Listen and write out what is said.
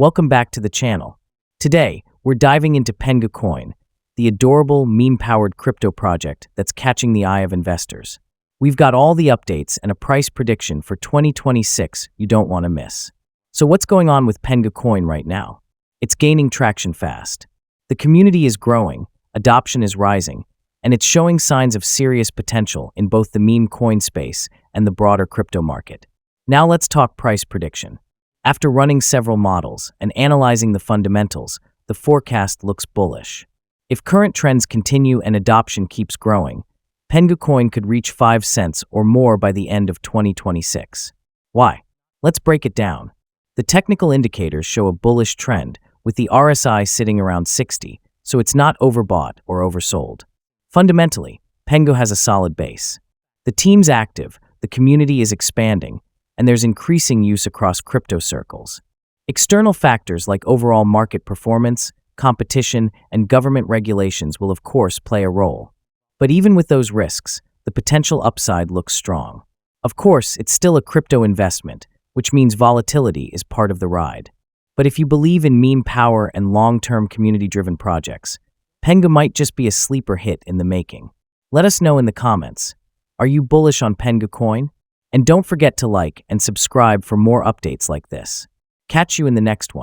Welcome back to the channel. Today, we're diving into PENGU Coin, the adorable meme-powered crypto project that's catching the eye of investors. We've got all the updates and a price prediction for 2026 you don't want to miss. So what's going on with PENGU Coin right now? It's gaining traction fast. The community is growing, adoption is rising, and it's showing signs of serious potential in both the meme coin space and the broader crypto market. Now let's talk price prediction. After running several models and analyzing the fundamentals, the forecast looks bullish. If current trends continue and adoption keeps growing, PENGU Coin could reach 5 cents or more by the end of 2026. Why? Let's break it down. The technical indicators show a bullish trend, with the RSI sitting around 60, so it's not overbought or oversold. Fundamentally, PENGU has a solid base. The team's active, the community is expanding, and there's increasing use across crypto circles. External factors like overall market performance, competition, and government regulations will of course play a role. But even with those risks, the potential upside looks strong. Of course, it's still a crypto investment, which means volatility is part of the ride. But if you believe in meme power and long-term community-driven projects, PENGU might just be a sleeper hit in the making. Let us know in the comments. Are you bullish on PENGU Coin? And don't forget to like and subscribe for more updates like this. Catch you in the next one.